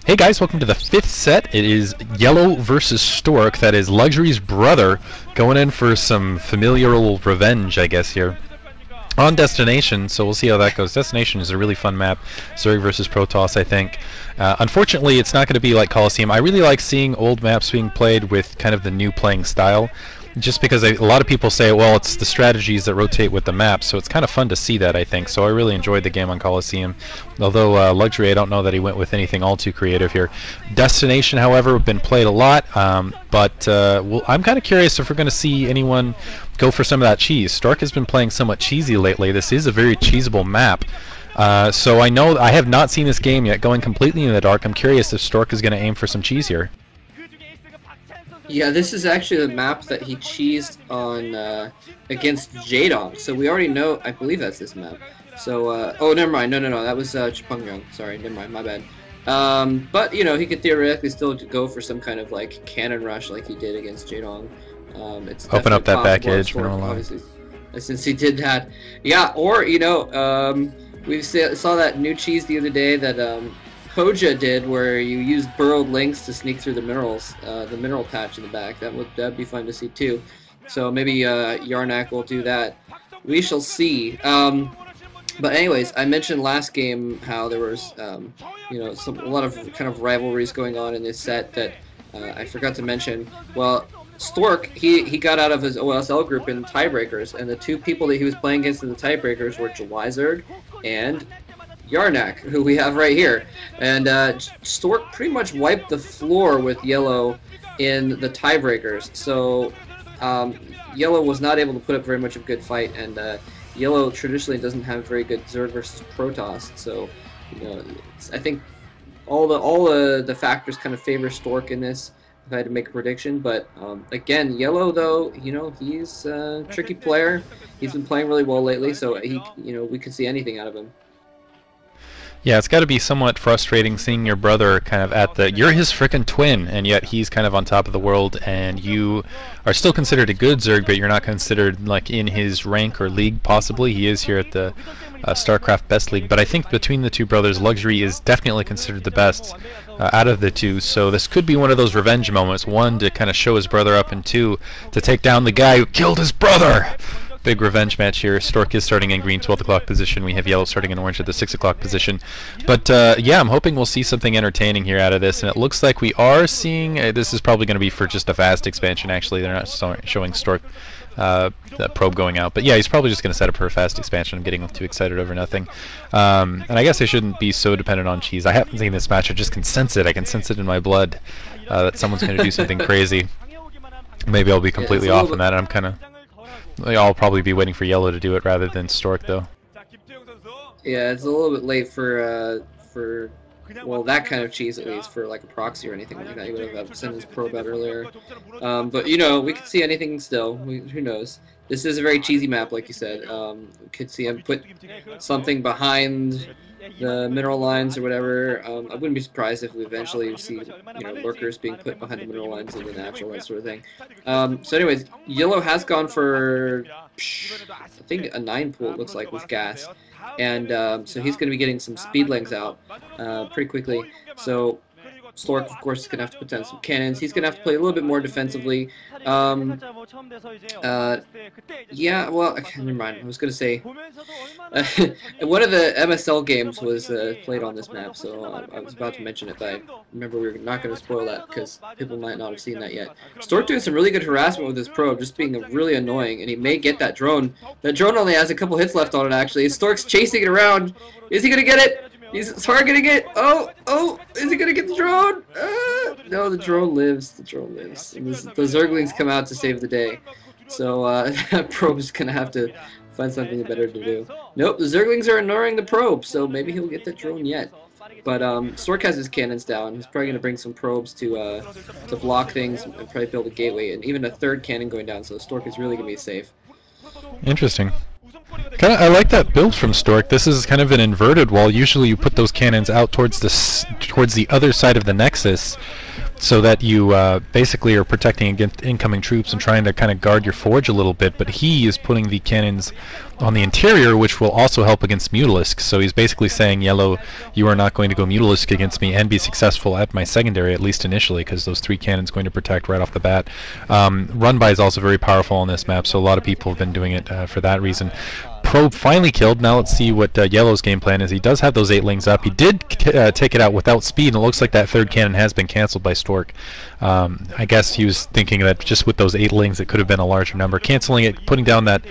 Hey guys, welcome to the fifth set. It is Yellow versus Stork. That is Luxury's brother going in for some familial revenge, I guess, here. On Destination, so we'll see how that goes. Destination is a really fun map. Zerg versus Protoss, I think. Unfortunately, it's not going to be like Coliseum. I really like seeing old maps being played with kind of the new playing style. Just because a lot of people say, well, it's the strategies that rotate with the map, so it's kind of fun to see that, I think. So I really enjoyed the game on Coliseum. Although Luxury, I don't know that he went with anything all too creative here. Destination, however, been played a lot, but I'm kind of curious if we're going to see anyone go for some of that cheese. Stork has been playing somewhat cheesy lately. This is a very cheesable map. So I know I have not seen this game yet, going completely in the dark. I'm curious if Stork is going to aim for some cheese here. Yeah, this is actually the map that he cheesed on against Jadong. So we already know. I believe that's this map. So oh, never mind. No, that was Chapungyong. Sorry, never mind. My bad. But you know, he could theoretically still go for some kind of like cannon rush like he did against Jadong. It's open up that back edge, obviously, since he did that. Yeah, or you know, we saw that new cheese the other day that Hoja did, where you used burrowed links to sneak through the minerals, the mineral patch in the back. That'd be fun to see too. So maybe Yarnak will do that. We shall see. But anyways, I mentioned last game how there was, you know, a lot of kind of rivalries going on in this set that I forgot to mention. Well, Stork, he got out of his OSL group in tiebreakers, and the two people that he was playing against in the tiebreakers were Zerg and Yarnak, who we have right here. And Stork pretty much wiped the floor with Yellow in the tiebreakers. So Yellow was not able to put up very much of a good fight, and Yellow traditionally doesn't have very good Zerg versus Protoss. So you know, I think all the factors kind of favor Stork in this, if I had to make a prediction. But again, Yellow, though, you know, he's a tricky player. He's been playing really well lately, so we could see anything out of him. Yeah, it's got to be somewhat frustrating seeing your brother kind of at the... You're his frickin' twin, and yet he's kind of on top of the world, and you are still considered a good Zerg, but you're not considered, like, in his rank or league, possibly. He is here at the StarCraft Best League, but I think between the two brothers, Luxury is definitely considered the best out of the two, so this could be one of those revenge moments. One, to kind of show his brother up, and two, to take down the guy who killed his brother! Big revenge match here. Stork is starting in green, 12 o'clock position. We have Yellow starting in orange at the 6 o'clock position. But yeah, I'm hoping we'll see something entertaining here out of this. And it looks like we are seeing... this is probably going to be for just a fast expansion, actually. They're not showing Stork that probe going out. But yeah, he's probably just going to set up for a fast expansion. I'm getting too excited over nothing. And I guess I shouldn't be so dependent on cheese. I haven't seen this match. I just can sense it. I can sense it in my blood that someone's going to do something crazy. Maybe I'll be completely off on that. And I'm kind of... I'll probably be waiting for Yellow to do it rather than Stork, though. Yeah, it's a little bit late for well, that kind of cheese, at least, for like a proxy or anything like that. You would have sent his probe out earlier. But you know, we could see anything still. Who knows? This is a very cheesy map, like you said. We could see him put something behind the mineral lines or whatever. I wouldn't be surprised if we eventually see, you know, lurkers being put behind the mineral lines in the natural, that sort of thing. So anyways, Yellow has gone for, I think, a 9 pool, it looks like, with gas. And so he's going to be getting some speed legs out pretty quickly. So Stork, of course, is going to have to put down some cannons. He's going to have to play a little bit more defensively. Yeah, well, never mind. I was going to say, one of the MSL games was played on this map, so I was about to mention it, but I remember we were not going to spoil that because people might not have seen that yet. Stork doing some really good harassment with his probe, just being really annoying, and he may get that drone. That drone only has a couple hits left on it, actually. Stork's chasing it around. Is he going to get it? He's targeting it. Oh, is he gonna get the drone? No, the drone lives. The drone lives. And the Zerglings come out to save the day. So that probe is gonna have to find something better to do. Nope, the Zerglings are ignoring the probe, so maybe he'll get the drone yet. But Stork has his cannons down. He's probably gonna bring some probes to block things and probably build a gateway, and even a third cannon going down. So Stork is really gonna be safe. Interesting. I like that build from Stork. This is kind of an inverted wall. Usually you put those cannons out towards the other side of the Nexus. so that you basically are protecting against incoming troops and trying to kind of guard your forge a little bit. But he is putting the cannons on the interior, which will also help against Mutalisk. So he's basically saying, Yellow, you are not going to go Mutalisk against me and be successful at my secondary, at least initially, because those 3 cannons going to protect right off the bat. Run by is also very powerful on this map, so a lot of people have been doing it for that reason. Probe finally killed. Now let's see what Yellow's game plan is. He does have those 8-lings up. He did take it out without speed, and it looks like that 3rd cannon has been canceled by Stork. I guess he was thinking that just with those 8-lings it could have been a larger number. Canceling it, putting down that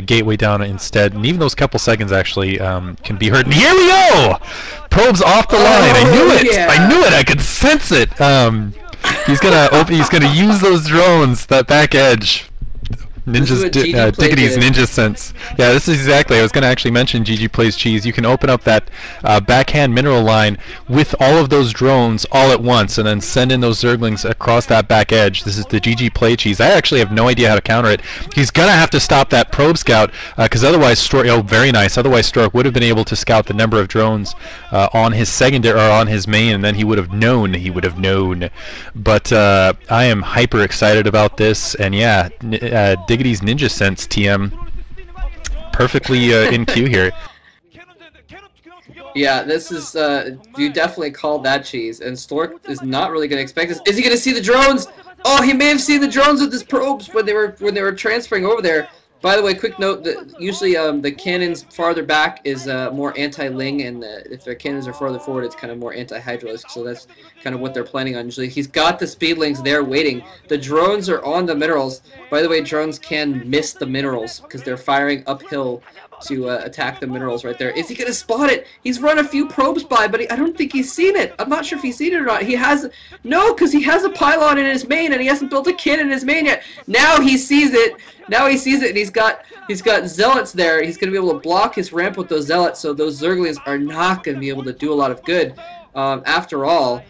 gateway down instead, and even those couple seconds actually can be hurt. And here we go! Probe's off the line. I knew it! Yeah. I knew it! I could sense it! He's gonna use those drones, that back edge. Diggity's ninja sense. Yeah, this is exactly. I was going to actually mention GG Plays Cheese. You can open up that backhand mineral line with all of those drones all at once, and then send in those Zerglings across that back edge. This is the GG Play Cheese. I actually have no idea how to counter it. He's going to have to stop that probe scout, because otherwise Stork. Oh, very nice. Otherwise Stork would have been able to scout the number of drones on his secondary or on his main, and then he would have known. But I am hyper excited about this, and yeah, Diggity's ninja sense TM perfectly in queue here. Yeah, this is you definitely called that cheese, and Stork is not really going to expect this. Is he going to see the drones? Oh, he may have seen the drones with his probes when they were transferring over there. By the way, quick note that usually the cannons farther back is more anti-ling, and if their cannons are farther forward, it's kind of more anti-hydralisk. So that's kind of what they're planning on. Usually, he's got the speedlings there waiting. The drones are on the minerals. By the way, drones can miss the minerals because they're firing uphill to attack the minerals right there. Is he gonna spot it? He's run a few probes by, but I don't think he's seen it. I'm not sure if he's seen it or not. He has no, because he has a pylon in his main, and he hasn't built a cannon in his main yet. Now he sees it. Now he sees it, and he's got zealots there. He's gonna be able to block his ramp with those zealots, so those Zerglings are not gonna be able to do a lot of good. After all,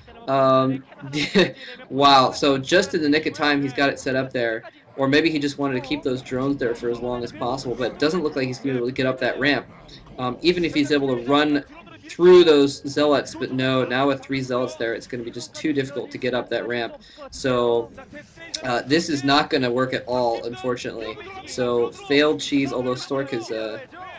wow. So just in the nick of time, he's got it set up there. Or maybe he just wanted to keep those drones there for as long as possible, but it doesn't look like he's going to be able to get up that ramp. Even if he's able to run through those zealots, but no, now with 3 zealots there, it's going to be just too difficult to get up that ramp. So this is not going to work at all, unfortunately. So failed cheese, although Stork has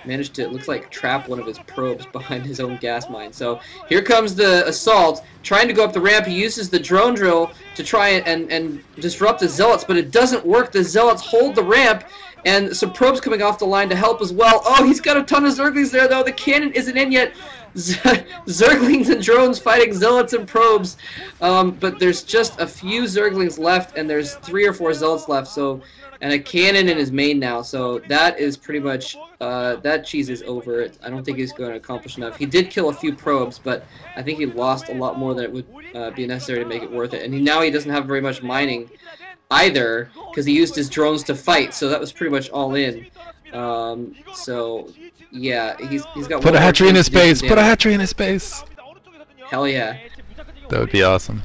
managed to, it looks like, trap one of his probes behind his own gas mine. So here comes the assault, trying to go up the ramp. He uses the drone drill to try and disrupt the zealots, but it doesn't work. The zealots hold the ramp, and some probes coming off the line to help as well. Oh, he's got a ton of Zerglings there, though. The cannon isn't in yet. Zerglings and drones fighting zealots and probes, but there's just a few Zerglings left, and there's 3 or 4 zealots left, so, and a cannon in his main now, so that is pretty much, that cheese is over. I don't think he's going to accomplish enough. He did kill a few probes, but I think he lost a lot more than it would be necessary to make it worth it, and now he doesn't have very much mining either, because he used his drones to fight, so that was pretty much all in. So yeah, he's got. Put a hatchery in his base. Put a hatchery in his base. Hell yeah. That would be awesome.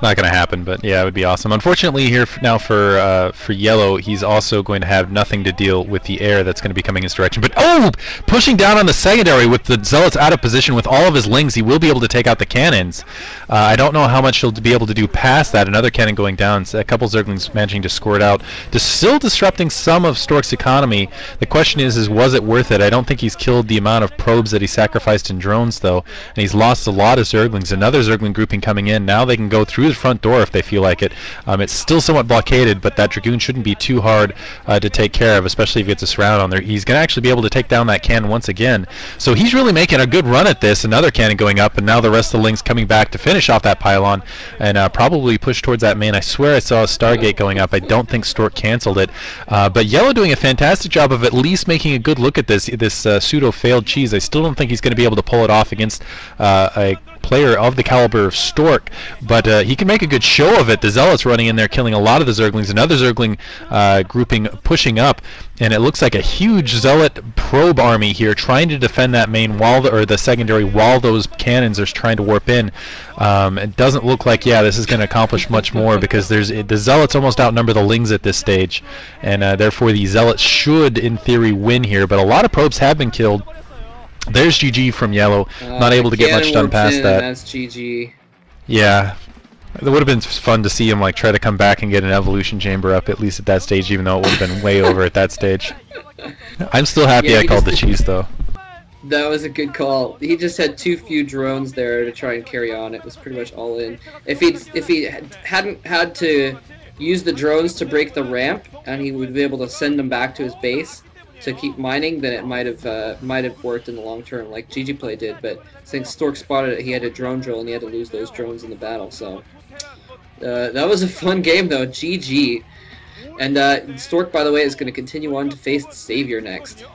Not going to happen, but yeah, it would be awesome. Unfortunately, here now for Yellow, he's also going to have nothing to deal with the air that's going to be coming his direction. But oh, pushing down on the secondary with the zealots out of position with all of his lings, he will be able to take out the cannons. I don't know how much he'll be able to do past that. Another cannon going down, a couple Zerglings managing to score it out, still disrupting some of Stork's economy. The question is was it worth it? I don't think he's killed the amount of probes that he sacrificed in drones, though, and he's lost a lot of Zerglings. Another Zergling grouping coming in. Now they can go through the front door if they feel like it. It's still somewhat blockaded, but that Dragoon shouldn't be too hard to take care of, especially if he gets a surround on there. He's going to actually be able to take down that cannon once again. So he's really making a good run at this. Another cannon going up, and now the rest of the Lings coming back to finish off that pylon and probably push towards that main. I swear I saw a Stargate going up. I don't think Stork canceled it. But Yellow doing a fantastic job of at least making a good look at this pseudo-failed cheese. I still don't think he's going to be able to pull it off against a player of the caliber of Stork, but he can make a good show of it. The Zealots running in there, killing a lot of the Zerglings. Another Zergling grouping pushing up, and it looks like a huge Zealot probe army here trying to defend that main wall, or the secondary, while those cannons are trying to warp in. It doesn't look like, yeah, this is going to accomplish much more, because the Zealots almost outnumber the Lings at this stage, and therefore the Zealots should, in theory, win here. But a lot of probes have been killed. There's GG from Yellow, not able to get much done past that. That's GG. Yeah. It would have been fun to see him like try to come back and get an evolution chamber up at least at that stage, even though it would have been way over at that stage. I'm still happy Yeah, I he called the just cheese though. that was a good call. He just had too few drones there to try and carry on. It was pretty much all in. If he hadn't had to use the drones to break the ramp, and he would be able to send them back to his base to keep mining, then it might have worked in the long term, like GG Play did. But since Stork spotted it, he had a drone drill, and he had to lose those drones in the battle. So that was a fun game, though. GG. And Stork, by the way, is going to continue on to face the Savior next.